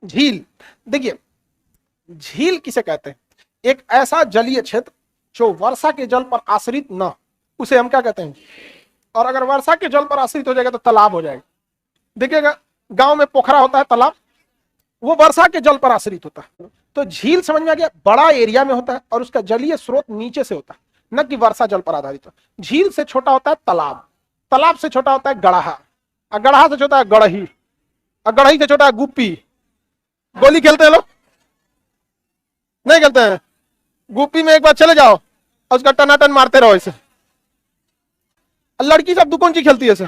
झील, देखिए झील किसे कहते हैं? एक ऐसा जलीय क्षेत्र जो वर्षा के जल पर आश्रित न, उसे हम क्या कहते हैं? और अगर वर्षा के जल पर आश्रित हो जाएगा तो तालाब हो जाएगा। देखिएगा गांव में पोखरा होता है, तालाब, वो वर्षा के जल पर आश्रित होता है। तो झील समझ में आ गया, बड़ा एरिया में होता है और उसका जलीय स्रोत नीचे से होता है, न कि वर्षा जल पर आधारित हो। झील से छोटा होता है तालाब, तालाब से छोटा होता है गड़हा, और गड़हा से छोटा है गड़ही, और गड़ही से छोटा है गुप्पी। गोली खेलते हैं लोग? नहीं खेलते हैं। गुप्पी में एक बार चले जाओ और उसका टनाटन मारते रहो ऐसे। लड़की सब दुकोन ची खेलती है ऐसे।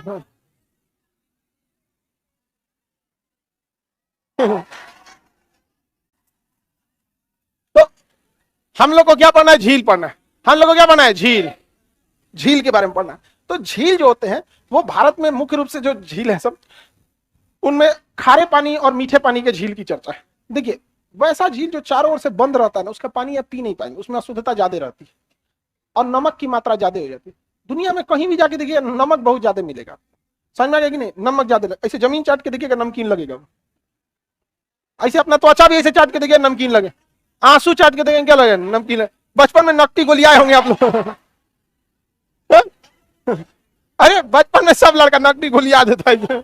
तो हम लोग को क्या पढ़ना है? झील पढ़ना है। हम लोग को क्या पढ़ना है? झील, झील के बारे में पढ़ना है। तो झील जो होते हैं वो भारत में मुख्य रूप से जो झील है सब, उनमें खारे पानी और मीठे पानी के झील की चर्चा है। देखिए वैसा झील जो चारों ओर से बंद रहता है ना, उसका पानी आप पी नहीं पाएंगे, उसमें अशुद्धता ज्यादा रहती है और नमक की मात्रा ज्यादा हो जाती है। दुनिया में कहीं भी जाके देखिए नमक बहुत ज्यादा मिलेगा, समझ में आ गया कि नहीं? नमक ज्यादा, ऐसे जमीन चाट के देखिएगा नमकीन लगेगा, ऐसे अपना त्वचा भी ऐसे चाट के देखिए नमकीन लगे, आंसू चाट के देखेंगे क्या लगे? नमकीन लगे। बचपन में नकटी गोली आए होंगे आप लोग। अरे बचपन में सब लड़का नकटी गोली आ देता है।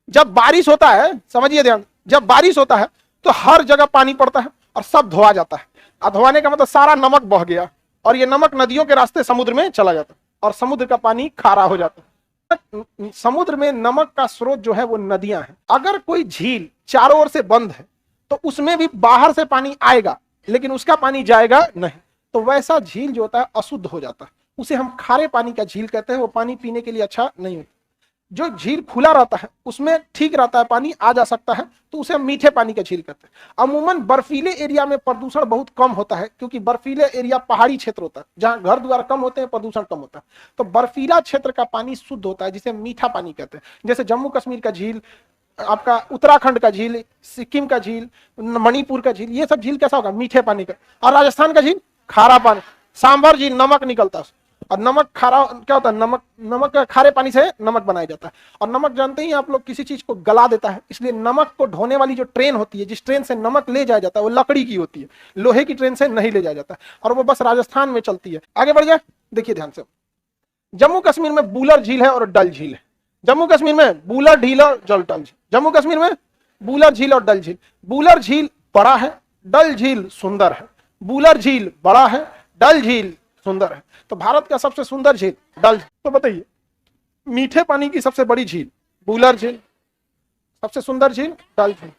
जब बारिश होता है, समझिए ध्यान, जब बारिश होता है तो हर जगह पानी पड़ता है और सब धोआ जाता है। और धोने का मतलब सारा नमक बह गया और ये नमक नदियों के रास्ते समुद्र में चला जाता है और समुद्र का पानी खारा हो जाता है। समुद्र में नमक का स्रोत जो है वो नदियां हैं। अगर कोई झील चारों ओर से बंद है तो उसमें भी बाहर से पानी आएगा लेकिन उसका पानी जाएगा नहीं, तो वैसा झील जो होता है अशुद्ध हो जाता है, उसे हम खारे पानी का झील कहते हैं। वो पानी पीने के लिए अच्छा नहीं होता। जो झील खुला रहता है उसमें ठीक रहता है, पानी आ जा सकता है, तो उसे हम मीठे पानी का झील कहते हैं। अमूमन बर्फीले एरिया में प्रदूषण बहुत कम होता है, क्योंकि बर्फीले एरिया पहाड़ी क्षेत्र होता है जहां घर द्वार कम होते हैं, प्रदूषण कम होता है। तो बर्फीला क्षेत्र का पानी शुद्ध होता है जिसे मीठा पानी कहते हैं। जैसे जम्मू कश्मीर का झील, आपका उत्तराखंड का झील, सिक्किम का झील, मणिपुर का झील, ये सब झील कैसा होगा? मीठे पानी का। और राजस्थान का झील खारा पानी। सांभर झील नमक निकलता है और नमक खारा क्या होता है? नमक खारे पानी से नमक बनाया जाता है। और नमक जानते ही आप लोग किसी चीज को गला देता है, इसलिए नमक को ढोने वाली जो ट्रेन होती है, जिस ट्रेन से नमक ले जाया जाता है, वो लकड़ी की होती है, लोहे की ट्रेन से नहीं ले जाया जाता और वो बस राजस्थान में चलती है। आगे बढ़ जाए, देखिए ध्यान से। जम्मू कश्मीर में बूलर झील है और डल झील है। जम्मू कश्मीर में बूलर झील और डल झील। जम्मू कश्मीर में बूलर झील और डल झील। बूलर झील बड़ा है, डल झील सुंदर है। बूलर झील बड़ा है, डल झील सुंदर है। तो भारत का सबसे सुंदर झील डल। तो बताइए, मीठे पानी की सबसे बड़ी झील बूलर झील, सबसे सुंदर झील डल झील।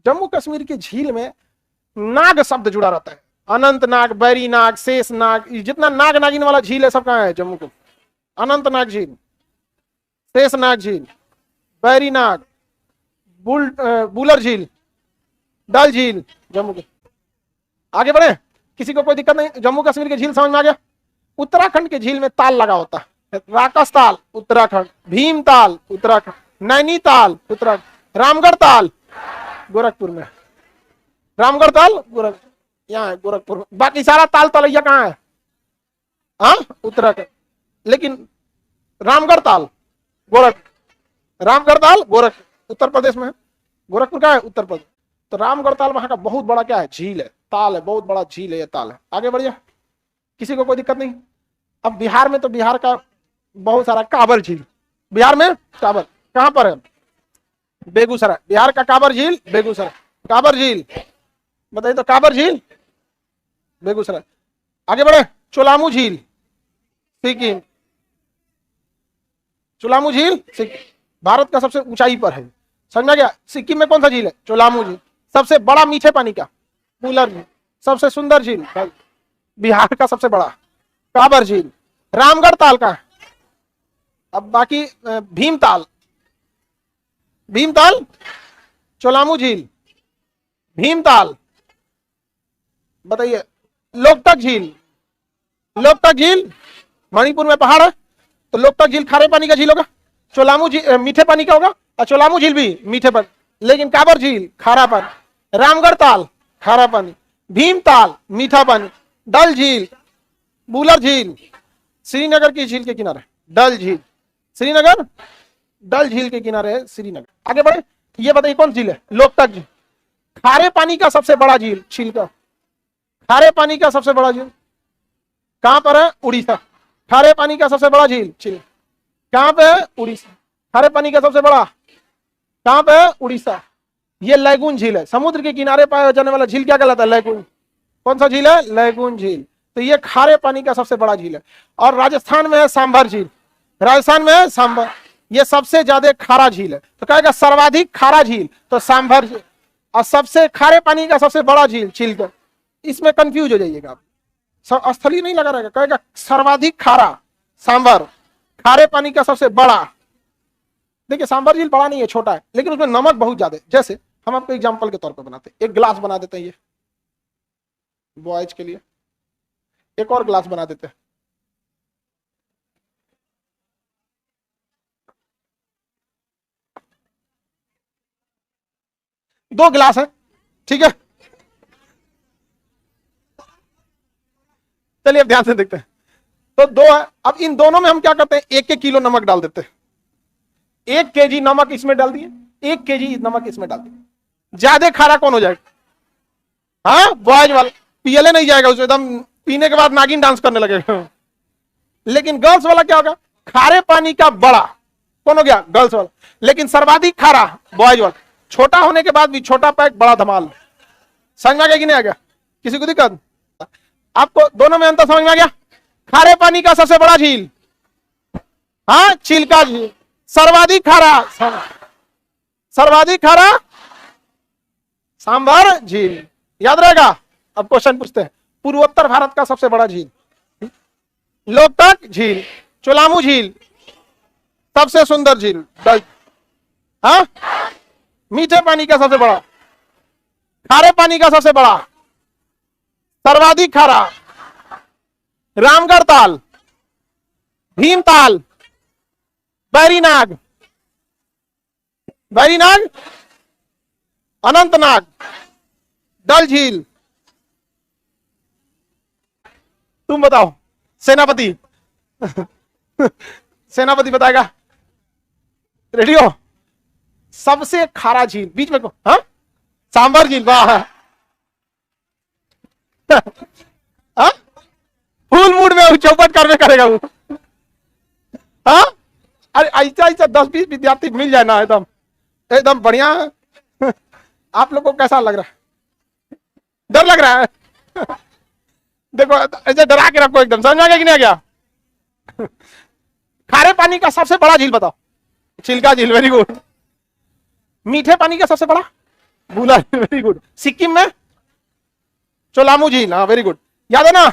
जम्मू कश्मीर की झील में नाग शब्द जुड़ा रहता है। अनंत नाग, बैरी नाग, शेष नाग, जितना नाग नागिन वाला झील है सब कहाँ है? जम्मू को। अनंत नाग झील, शेष नाग झील, बैरी नाग, बूलर झील, डल झील, जम्मू के। आगे बढ़े, किसी को कोई दिक्कत नहीं? जम्मू कश्मीर के झील समझ में आ गया। उत्तराखंड के झील में ताल लगा होता है। राकस ताल उत्तराखंड, भीम ताल उत्तराखंड, नैनीताल उत्तराखंड, रामगढ़ ताल गोरखपुर में। रामगढ़ ताल गोरखपुर, यहाँ है गोरखपुर में। बाकी सारा ताल तलैया कहाँ है? हाँ, उत्तराखंड। लेकिन रामगढ़ ताल गोरखपुर, रामगढ़ ताल गोरखपुर उत्तर प्रदेश में है। गोरखपुर का है उत्तर प्रदेश। तो रामगढ़ ताल वहां का बहुत बड़ा क्या है? झील है, ताल है, बहुत बड़ा झील है, ये ताल है। आगे बढ़िए, किसी को कोई दिक्कत नहीं? अब बिहार में, तो बिहार का बहुत सारा काबर झील। बिहार में काबर कहां पर है? बेगूसराय। बिहार का काबर झील बेगूसराय। काबर झील बताइए तो, काबर झील बेगूसराय। आगे बढ़े, चोलामू झील सिक्किम। चोलामू झील सिक्किम भारत का सबसे ऊंचाई पर है। समझ में गया? सिक्किम में कौन सा झील है? चोलामू झील। सबसे बड़ा मीठे पानी का बूलर झील। सबसे सुंदर झील बिहार का सबसे बड़ा काबर झील। रामगढ़ ताल का। अब बाकी भीमताल, भीमताल, चोलामू झील, भीमताल। बताइए, लोकटक झील। लोकटक झील मणिपुर में पहाड़ है, तो लोकटक झील खारे पानी का झील होगा, चोलामू झील मीठे पानी का होगा, और चोलामू झील भी मीठे पानी। लेकिन काबर झील खारा पानी, रामगढ़ ताल खारा पानी, भीमताल मीठा पानी, डल झील, बूलर झील श्रीनगर की झील के किनारे। डल झील श्रीनगर, डल झील के किनारे है श्रीनगर। आगे बढ़े, ये बताइए कौन झील है? लोकटक झील। खारे पानी का सबसे बड़ा झील चिल्का। खारे पानी का सबसे बड़ा झील कहां पर है? उड़ीसा। खारे पानी का सबसे बड़ा झील चिल्का कहां पे है? उड़ीसा। खारे पानी का सबसे बड़ा कहां पे है? उड़ीसा। ये लैगून झील है, समुद्र के किनारे पाया जाने वाला झील क्या कहलाता है? लैगून। कौन सा झील है? लैगून झील। तो ये खारे पानी का सबसे बड़ा झील है। और राजस्थान में है सांभर झील। राजस्थान में है सांभर, ये सबसे ज्यादा खारा झील है। तो कहेगा सर्वाधिक खारा झील तो सांभर झील। और सबसे खारे पानी का सबसे बड़ा झील चिल्का। इसमें कंफ्यूज हो जाइएगा आप, स्थलीय नहीं लगा रहेगा। कहेगा सर्वाधिक खारा सांभर, खारे पानी का सबसे बड़ा। देखिए सांभर झील बड़ा नहीं है, छोटा है, लेकिन उसमें नमक बहुत ज्यादा है। जैसे हम आपको एग्जांपल के तौर पे बनाते हैं, एक ग्लास बना देते हैं ये बॉयज के लिए, एक और ग्लास बना देते हैं। दो गिलास है, ठीक है। चलिए अब ध्यान से देखते हैं। तो दो है, अब इन दोनों में हम क्या करते हैं? 1-1 किलो नमक डाल देते हैं। 1 केजी नमक इसमें डाल दिए, 1 केजी नमक इसमें डाल दिए। ज्यादा खारा कौन हो जाएगा? हाँ, बॉयज वाला। पियले नहीं जाएगा, उसे एकदम पीने के बाद नागिन डांस करने लगेगा। लेकिन गर्ल्स वाला क्या होगा? खारे पानी का बड़ा कौन हो गया? गर्ल्स वाला। लेकिन सर्वाधिक खारा बॉयज वाला। छोटा होने के बाद भी छोटा पैक बड़ा धमाल। समझ में आ गया कि नहीं आ गया? किसी को दिक्कत? आपको दोनों में अंतर समझ में आ गया? खारे पानी का सबसे बड़ा झील, हाँ, चिल्का झील। सर्वाधिक खारा, सर्वाधिक खारा सांभर झील। याद रहेगा? अब क्वेश्चन पूछते हैं। पूर्वोत्तर भारत का सबसे बड़ा झील, लोकटक झील, चोलामू झील, सबसे सुंदर झील, हाँ। मीठे पानी का सबसे बड़ा, खारे पानी का सबसे बड़ा, सर्वाधिक खारा, रामगढ़ ताल, भीमताल, बैरीनाग, बैरीनाग, अनंतनाग, डल झील। तुम बताओ, सेनापति सेनापति बताएगा। रेडी हो? सबसे खारा झील बीच में को, हाँ, सांभर झील। वाह, हाँ, फुल मूड में चौपट करने करेगा वो, हाँ। अरे ऐसा ऐसा 10-20 विद्यार्थी मिल जाए ना, एकदम एकदम बढ़िया। आप लोग को कैसा लग रहा है? डर लग रहा है? देखो ऐसे डरा के रखो एकदम। समझ आ गया कि नहीं आ गया? खारे पानी का सबसे बड़ा झील बताओ? चिल्का झील। Very good. मीठे पानी का सबसे बड़ा? भूला। Very good. सिक्किम में चोलामू झील। हाँ, वेरी गुड, याद है ना?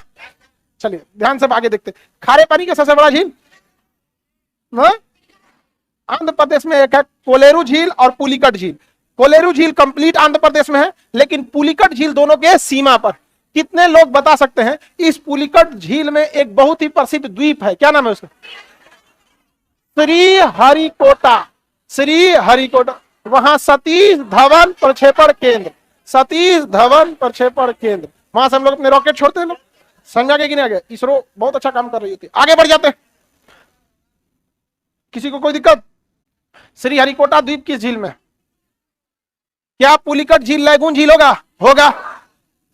चलिए ध्यान से आगे देखते। खारे पानी का सबसे बड़ा झील आंध्र प्रदेश में एक है कोलेरू झील और पुलिकट झील। कोलेरू झील कंप्लीट आंध्र प्रदेश में है, लेकिन पुलिकट झील दोनों के सीमा पर। कितने लोग बता सकते हैं? इस पुलिकट झील में एक बहुत ही प्रसिद्ध द्वीप है, क्या नाम है उसका? श्री हरिकोटा। श्री हरिकोटा। वहां सतीश धवन प्रक्षेपण केंद्र, सतीश धवन प्रक्षेपण केंद्र, वहां से हम लोग अपने रॉकेट छोड़ते हैं। लोग समझा गए कि नहीं आ गया? इसरो बहुत अच्छा काम कर रही थी। आगे बढ़ जाते हैं। किसी को कोई दिक्कत? श्री हरिकोटा द्वीप किस झील में? क्या पुलिकट झील लैगून झील होगा? होगा।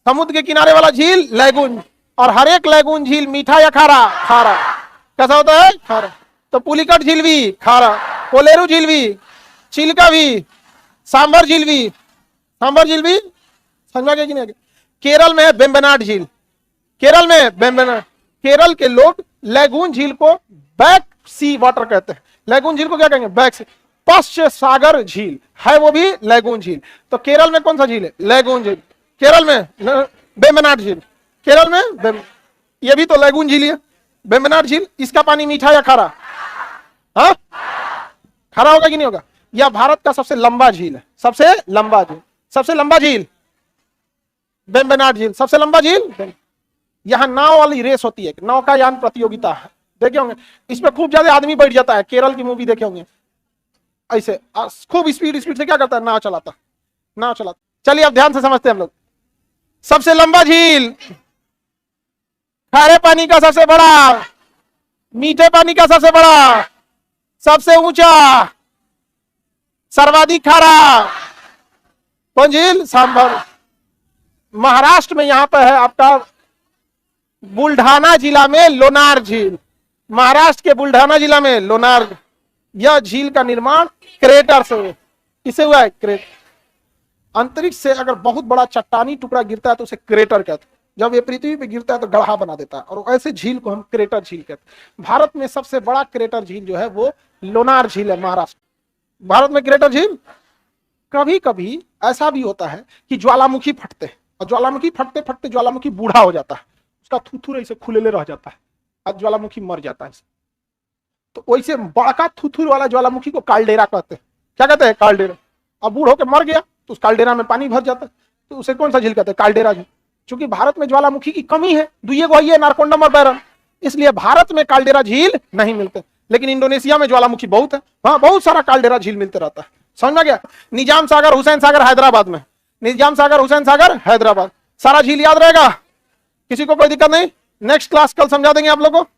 समुद्र के किनारे वाला झील लैगून। और हर एक लैगून झील मीठा या खारा? खारा। कैसा होता है? खारा। तो पुलिकट झील भी खारा, कोलेरू झील भी, चिल्का भी, सांभर झील भी। सांभर झील भी समझा गया कि नहीं? केरल में है वेम्बनाड झील। केरल में वेम्बनाड। केरल के लोग लैगून झील को बैक सी वाटर कहते हैं। लैगून झील को क्या कहेंगे? बैक सी। पश्चिम सागर झील है, वो भी लैगून झील। तो केरल में कौन सा झील है? लैगून झील। केरल में वेम्बनाड झील। केरल में ये भी तो लैगून झील है, वेम्बनाड झील। इसका पानी मीठा या खारा? हाँ, खारा होगा कि नहीं होगा? यह भारत का सबसे लंबा झील है। सबसे लंबा झील, सबसे लंबा झील वेम्बनाड झील, सबसे लंबा झील। यहां नाव वाली रेस होती है, नौकायान प्रतियोगिता है, देखे होंगे। इसमें खूब ज्यादा आदमी बैठ जाता है। केरल की मूवी देखे होंगे, ऐसे खूब स्पीड से क्या करता है? नाव चलाता, नाव चलाता। चलिए अब ध्यान से समझते हैं हम लोग। सबसे लंबा झील, खारे पानी का सबसे बड़ा, मीठे पानी का सबसे बड़ा, सबसे ऊंचा, सर्वाधिक खारा, कौन झील? सांभर। महाराष्ट्र में यहां पर है आपका बुल्ढाना जिला में लोनार झील। महाराष्ट्र के बुल्ढाना जिला में लोनार, यह झील का निर्माण क्रेटर से किसे हुआ है? अंतरिक्ष से अगर बहुत बड़ा चट्टानी टुकड़ा गिरता है तो उसे क्रेटर कहते हैं। जब ये पृथ्वी पे गिरता है तो गड्ढा बना देता है, और ऐसे झील को हम क्रेटर झील कहते हैं। भारत में सबसे बड़ा क्रेटर झील जो है वो लोनार झील है, महाराष्ट्र। भारत में क्रेटर झील। कभी कभी ऐसा भी होता है कि ज्वालामुखी फटते हैं, और ज्वालामुखी फटते फटते ज्वालामुखी बूढ़ा हो जाता है, उसका थूथूर ऐसे खुले रह जाता है, और ज्वालामुखी मर जाता है। तो वैसे बड़का थूथूर वाला ज्वालामुखी को कालडेरा कहते हैं। क्या कहते हैं? कालडेरा। अब बूढ़ होकर मर गया तो उस कालडेरा में पानी भर जाता है, तो उसे कौन सा झील कहते हैं? कालडेरा झील। क्योंकि भारत में ज्वालामुखी की कमी है, दुइये गो है, नारकोंडम और बैरन, इसलिए भारत में कालडेरा झील नहीं मिलते। लेकिन इंडोनेशिया में ज्वालामुखी बहुत है, वहां बहुत सारा कालडेरा झील मिलते रहता है। समझ में गया? निजाम सागर, हुसैन सागर हैदराबाद में, निजाम सागर, हुसैन सागर हैदराबाद, सारा झील याद रहेगा, किसी को कोई दिक्कत नहीं। नेक्स्ट क्लास कल समझा देंगे आप लोगों को।